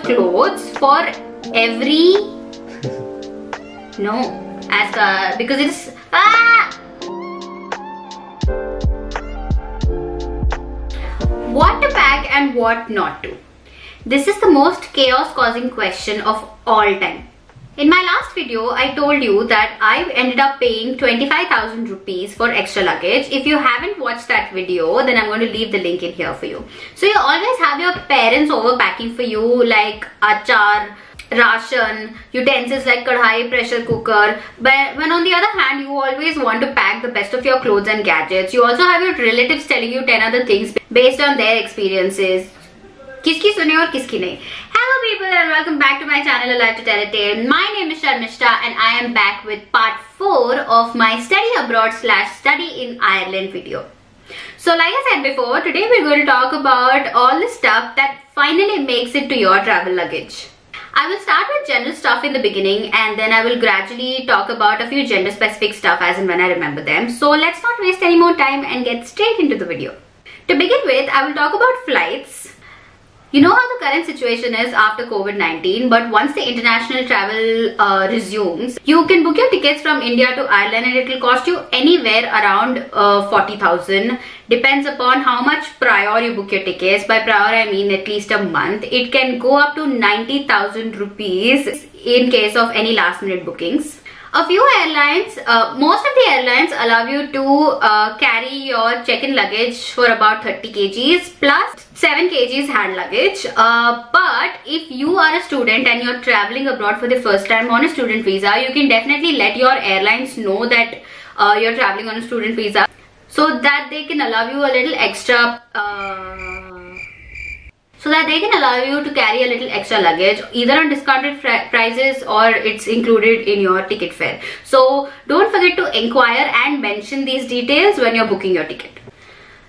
clothes for every no as because it's what to pack and what not to. This is the most chaos causing question of all time. In my last video, I told you that I ended up paying 25,000 rupees for extra luggage. If you haven't watched that video, then I'm going to leave the link in here for you. So you always have your parents over packing for you like achar, ration, utensils like kadhai, pressure cooker. But when on the other hand, you always want to pack the best of your clothes and gadgets. You also have your relatives telling you 10 other things based on their experiences. Kiski sune aur kiski nahi. Hello people and welcome back to my channel Alive to Tell a Tale. My name is Sharmishta and I am back with part 4 of my study abroad / study in Ireland video. So like I said before, today we're going to talk about all the stuff that finally makes it to your travel luggage. I will start with general stuff in the beginning and then I will gradually talk about a few gender specific stuff as and when I remember them. So let's not waste any more time and get straight into the video. To begin with, I will talk about flights. You know how the current situation is after COVID-19, but once the international travel resumes, you can book your tickets from India to Ireland and it will cost you anywhere around 40,000. Depends upon how much prior you book your tickets. By prior I mean at least a month. It can go up to 90,000 rupees in case of any last minute bookings. A few airlines, most of the airlines allow you to carry your check-in luggage for about 30 kgs plus 7 kgs hand luggage. But if you are a student and you're traveling abroad for the first time on a student visa, you can definitely let your airlines know that you're traveling on a student visa so that they can allow you a little extra to carry a little extra luggage either on discounted prices or it's included in your ticket fare. So don't forget to inquire and mention these details when you're booking your ticket.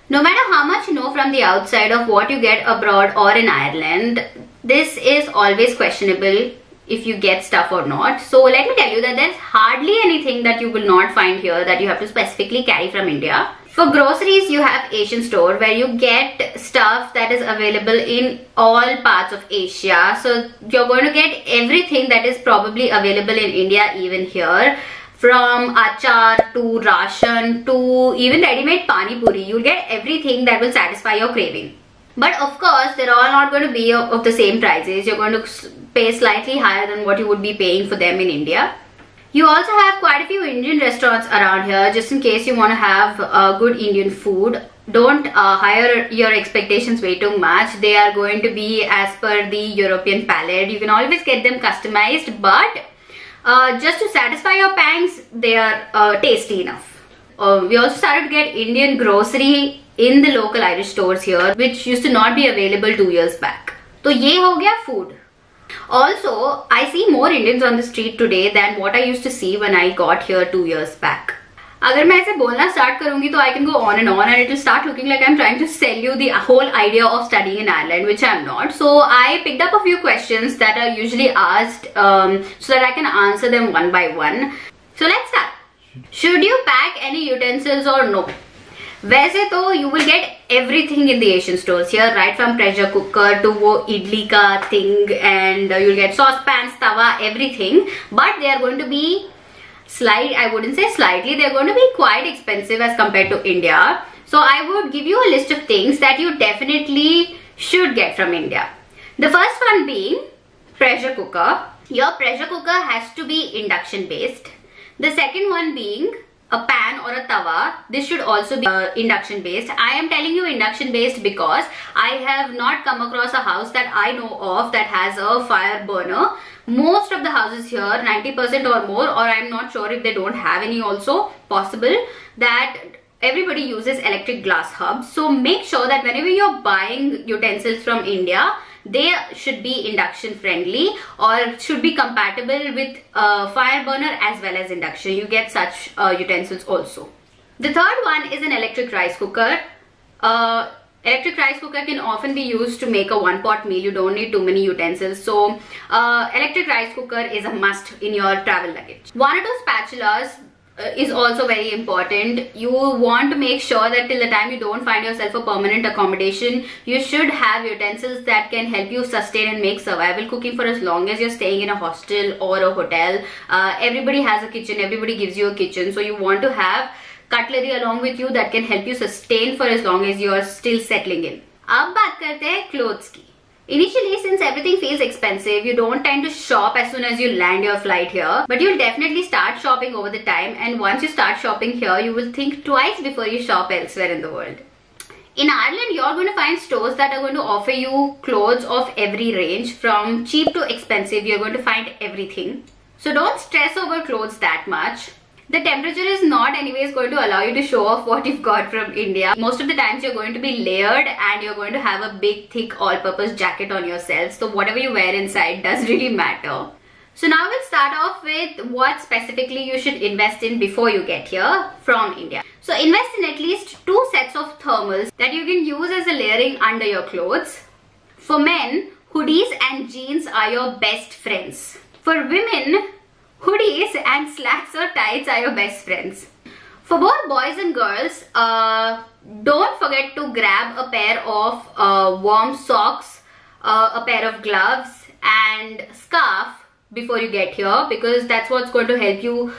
No matter how much you know from the outside of what you get abroad or in Ireland, this is always questionable if you get stuff or not. So let me tell you that there's hardly anything that you will not find here that you have to specifically carry from India. For groceries, you have Asian store where you get stuff that is available in all parts of Asia. So you're going to get everything that is probably available in India even here. From achar to ration to even ready-made pani puri, you'll get everything that will satisfy your craving. But of course, they're all not going to be of the same prices. You're going to pay slightly higher than what you would be paying for them in India. You also have quite a few Indian restaurants around here just in case you want to have good Indian food. Don't hire your expectations way too much. They are going to be as per the European palate. You can always get them customized, but just to satisfy your pangs, they are tasty enough. We also started to get Indian grocery in the local Irish stores here, which used to not be available 2 years back. So ye ho gaya food. Also, I see more Indians on the street today than what I used to see when I got here 2 years back. अगर मैं ऐसे बोलना start करूँगी तो I can go on and it will start looking like I'm trying to sell you the whole idea of studying in Ireland, which I'm not. So I picked up a few questions that are usually asked so that I can answer them one by one. So let's start. Should you pack any utensils or no? वैसे तो you will get everything in the Asian stores here, right from pressure cooker to वो idli का thing, and you'll get saucepans, tawa, everything. But they are going to be I wouldn't say slightly, they're going to be quite expensive as compared to India. So I would give you a list of things that you definitely should get from India. The first one being pressure cooker. Your pressure cooker has to be induction based. The second one being a pan or a tawa. This should also be induction based. I am telling you induction based because I have not come across a house that I know of that has a fire burner. Most of the houses here, 90% or more, or I'm not sure if they don't have any also, possible, that everybody uses electric glass hubs. So make sure that whenever you're buying utensils from India, they should be induction friendly or should be compatible with fire burner as well as induction. You get such utensils also. The third one is an electric rice cooker. Electric rice cooker can often be used to make a one-pot meal. You don't need too many utensils. So electric rice cooker is a must in your travel luggage. One or two spatulas. is also very important. You want to make sure that till the time you don't find yourself a permanent accommodation, you should have utensils that can help you sustain and make survival cooking for as long as you're staying in a hostel or a hotel. Everybody has a kitchen, everybody gives you a kitchen, so you want to have cutlery along with you that can help you sustain for as long as you are still settling in. अब बात करते हैं clothes की. Initially, since everything feels expensive, you don't tend to shop as soon as you land your flight here. But you'll definitely start shopping over the time, and once you start shopping here, you will think twice before you shop elsewhere in the world. In Ireland, you're going to find stores that are going to offer you clothes of every range. From cheap to expensive, you're going to find everything. So don't stress over clothes that much. The temperature is not anyways going to allow you to show off what you've got from India. Most of the times you're going to be layered and you're going to have a big thick all-purpose jacket on yourself. So whatever you wear inside does really matter. So now we'll start off with what specifically you should invest in before you get here from India. So invest in at least 2 sets of thermals that you can use as a layering under your clothes. For men, hoodies and jeans are your best friends. For women, hoodies and slacks or tights are your best friends. For both boys and girls, don't forget to grab a pair of warm socks, a pair of gloves and scarf before you get here, because that's what's going to help you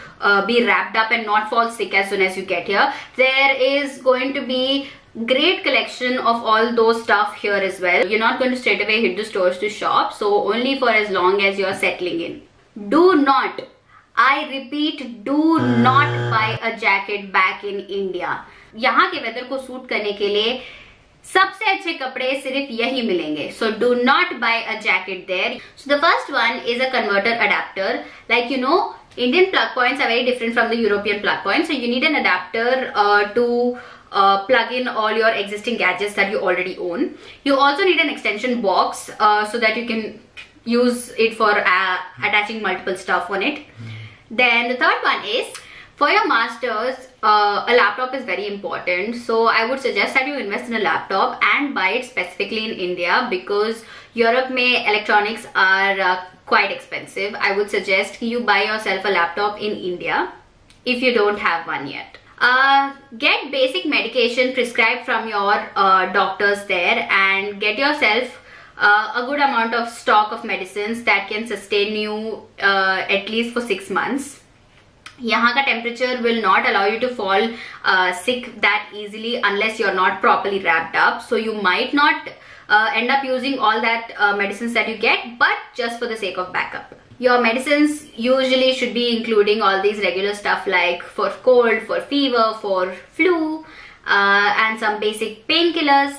be wrapped up and not fall sick as soon as you get here. There is going to be great collection of all those stuff here as well. You're not going to straight away hit the stores to shop, so only for as long as you're settling in. Do not, I repeat, do not buy a jacket back in India. यहाँ के weather को suit करने के लिए सबसे अच्छे कपड़े सिर्फ यही मिलेंगे. So do not buy a jacket there. So the first one is a converter adapter. Like you know, Indian plug points are very different from the European plug points. So you need an adapter to plug in all your existing gadgets that you already own. You also need an extension box so that you can use it for attaching multiple stuff on it. Then the third one is, for your masters, a laptop is very important. So I would suggest that you invest in a laptop and buy it specifically in India, because Europe mein electronics are quite expensive. I would suggest you buy yourself a laptop in India if you don't have one yet. Get basic medication prescribed from your doctors there, and get yourself a good amount of stock of medicines that can sustain you at least for 6 months. यहाँ का temperature will not allow you to fall sick that easily unless you're not properly wrapped up. So you might not end up using all that medicines that you get, but just for the sake of backup. Your medicines usually should be including all these regular stuff like for cold, for fever, for flu, and some basic painkillers.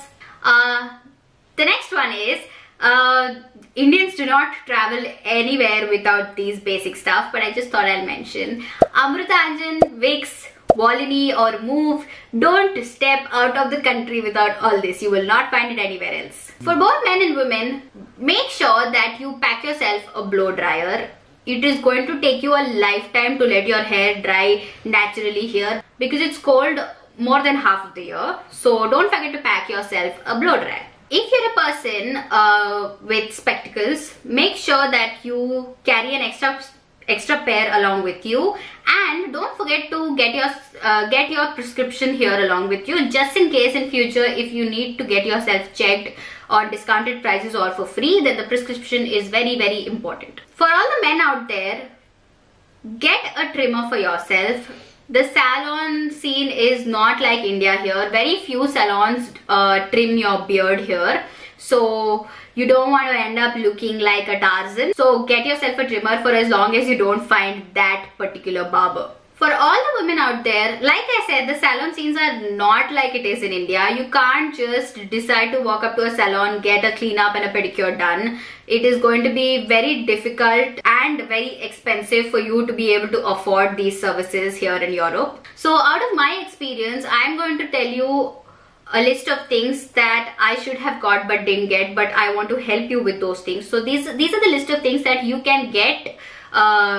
The next one is, Indians do not travel anywhere without these basic stuff, but I just thought I'll mention. Amrutanjan, Vicks, Volini or Move. Don't step out of the country without all this. You will not find it anywhere else. For both men and women, make sure that you pack yourself a blow dryer. It is going to take you a lifetime to let your hair dry naturally here, because it's cold more than half of the year. So don't forget to pack yourself a blow dryer. If you're a person with spectacles, make sure that you carry an extra pair along with you, and don't forget to get your prescription here along with you, just in case in future if you need to get yourself checked on discounted prices or for free, then the prescription is very, very important. For all the men out there, get a trimmer for yourself. The salon scene is not like India here. Very few salons trim your beard here. So you don't want to end up looking like a Tarzan. So get yourself a trimmer for as long as you don't find that particular barber. For all the women out there, like I said, the salon scenes are not like it is in India. You can't just decide to walk up to a salon, get a clean up and a pedicure done. It is going to be very difficult and very expensive for you to be able to afford these services here in Europe. So out of my experience, I'm going to tell you a list of things that I should have got but didn't get, but I want to help you with those things. So these are the list of things that you can get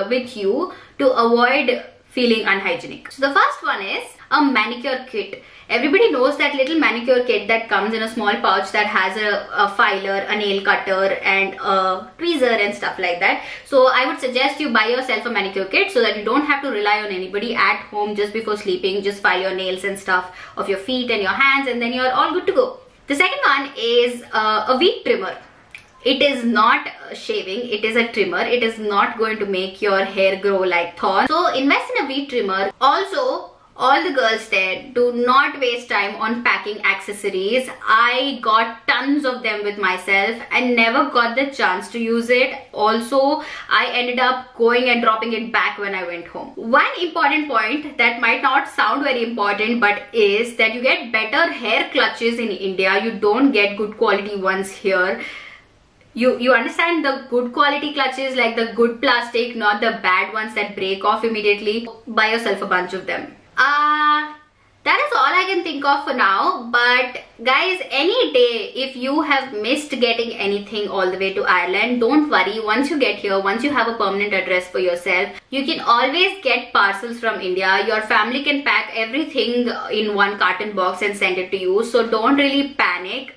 with you to avoid feeling unhygienic. So the first one is a manicure kit. Everybody knows that little manicure kit that comes in a small pouch that has a filer, a nail cutter and a tweezer and stuff like that. So I would suggest you buy yourself a manicure kit so that you don't have to rely on anybody at home just before sleeping. Just file your nails and stuff of your feet and your hands and then you're all good to go. The second one is a weed trimmer. It is not shaving, it is a trimmer. It is not going to make your hair grow like thorns. So invest in a weed trimmer. Also, all the girls there, do not waste time on packing accessories. I got tons of them with myself and never got the chance to use it. Also, I ended up going and dropping it back when I went home. One important point that might not sound very important but is that you get better hair clutches in India. You don't get good quality ones here. You understand the good quality clutches, like the good plastic, not the bad ones that break off immediately. Buy yourself a bunch of them. That is all I can think of for now. But guys, any day if you have missed getting anything all the way to Ireland, don't worry. Once you get here, once you have a permanent address for yourself, you can always get parcels from India. Your family can pack everything in one carton box and send it to you. So don't really panic.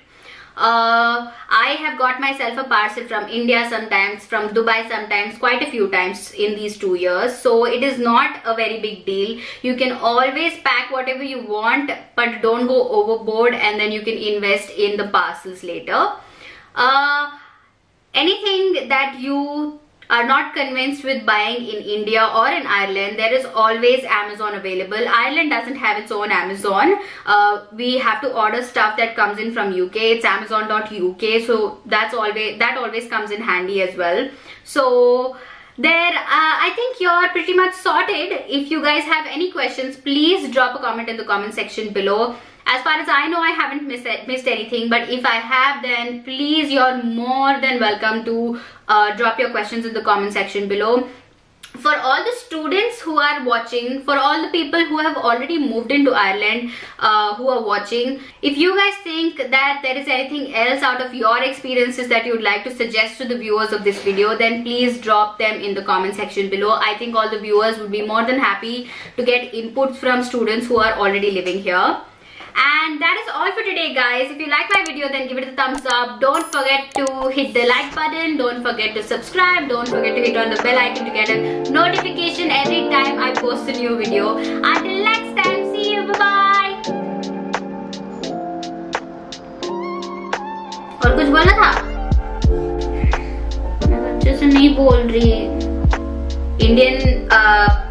I have got myself a parcel from India sometimes, from Dubai sometimes, quite a few times in these 2 years. So it is not a very big deal. You can always pack whatever you want, but don't go overboard, and then you can invest in the parcels later. Anything that you are not convinced with buying in India or in Ireland, there is always Amazon available. Ireland doesn't have its own Amazon. We have to order stuff that comes in from UK. It's amazon.uk, so that always comes in handy as well. So there, I think you're pretty much sorted. If you guys have any questions, please drop a comment in the comment section below. As far as I know, I haven't missed anything, but if I have, then please, you're more than welcome to drop your questions in the comment section below. For all the students who are watching, for all the people who have already moved into Ireland who are watching, if you guys think that there is anything else out of your experiences that you would like to suggest to the viewers of this video, then please drop them in the comment section below. I think all the viewers would be more than happy to get inputs from students who are already living here. And that is all for today, guys. If you like my video, then give it a thumbs up. Don't forget to hit the like button. Don't forget to subscribe. Don't forget to hit on the bell icon to get a notification every time I post a new video. Until next time, see you. Bye-bye. और कुछ बोलना था? मैं अच्छे से नहीं बोल रही. Indian